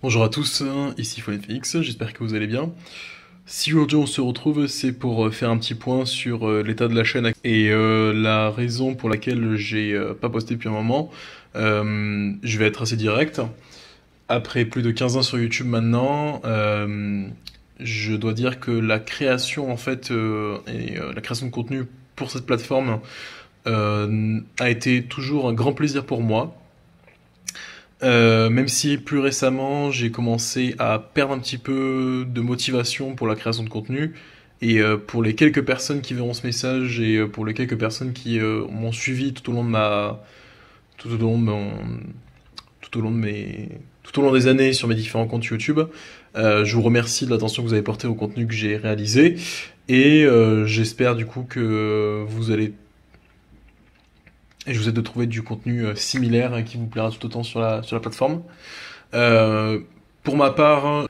Bonjour à tous, ici FollowFX, j'espère que vous allez bien. Si aujourd'hui on se retrouve, c'est pour faire un petit point sur l'état de la chaîne et la raison pour laquelle j'ai pas posté depuis un moment. Je vais être assez direct. Après plus de 15 ans sur YouTube maintenant, je dois dire que la création en fait et la création de contenu pour cette plateforme a été toujours un grand plaisir pour moi. Même si plus récemment j'ai commencé à perdre un petit peu de motivation pour la création de contenu, et pour les quelques personnes qui verront ce message et pour les quelques personnes qui m'ont suivi tout au long de tout au long de tout au long de tout au long des années sur mes différents comptes YouTube, je vous remercie de l'attention que vous avez portée au contenu que j'ai réalisé, et j'espère du coup que vous allez et je vous aide de trouver du contenu similaire qui vous plaira tout autant sur sur la plateforme. Euh, pour ma part,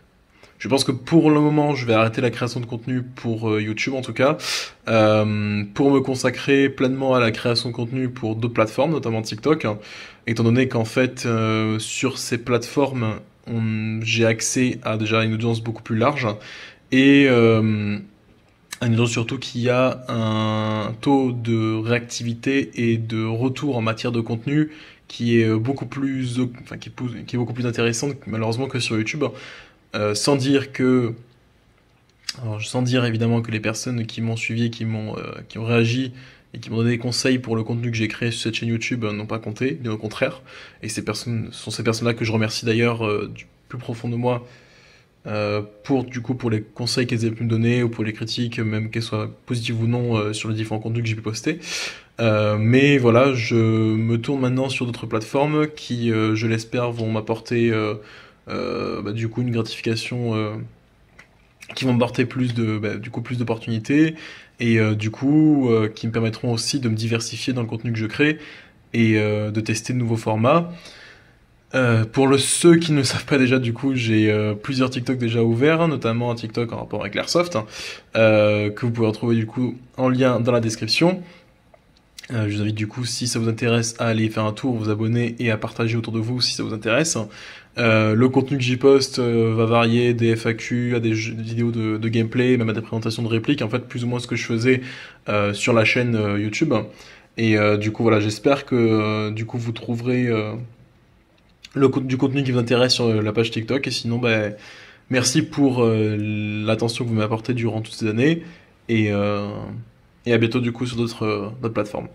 je pense que pour le moment, je vais arrêter la création de contenu pour YouTube en tout cas, pour me consacrer pleinement à la création de contenu pour d'autres plateformes, notamment TikTok, hein, étant donné qu'en fait, sur ces plateformes, j'ai accès à déjà une audience beaucoup plus large, et une audience surtout qui a un taux de réactivité et de retour en matière de contenu qui est beaucoup plus, enfin, qui est beaucoup plus intéressante malheureusement que sur YouTube. Sans dire que, alors, sans dire évidemment que les personnes qui m'ont suivi, qui ont réagi et qui m'ont donné des conseils pour le contenu que j'ai créé sur cette chaîne YouTube n'ont pas compté, bien au contraire. Et ces personnes ce sont ces personnes-là que je remercie d'ailleurs du plus profond de moi pour du coup pour les conseils qu'elles aient pu me donner ou pour les critiques, même qu'elles soient positives ou non sur les différents contenus que j'ai pu poster. Mais voilà, je me tourne maintenant sur d'autres plateformes qui, je l'espère, vont m'apporter du coup une gratification, qui vont m'apporter du coup plus d'opportunités et du coup qui me permettront aussi de me diversifier dans le contenu que je crée et de tester de nouveaux formats. Ceux qui ne le savent pas déjà, du coup, j'ai plusieurs TikTok déjà ouverts, hein, notamment un TikTok en rapport avec l'Airsoft, hein, que vous pouvez retrouver du coup en lien dans la description. Je vous invite du coup, si ça vous intéresse, à aller faire un tour, vous abonner et à partager autour de vous si ça vous intéresse. Le contenu que j'y poste va varier des FAQ à des vidéos de gameplay, même à des présentations de répliques, en fait plus ou moins ce que je faisais sur la chaîne YouTube. Et du coup voilà, j'espère que du coup vous trouverez du contenu qui vous intéresse sur la page TikTok. Et sinon, ben, merci pour l'attention que vous m'avez apportée durant toutes ces années. Et, euh, et à bientôt du coup sur d'autres plateformes.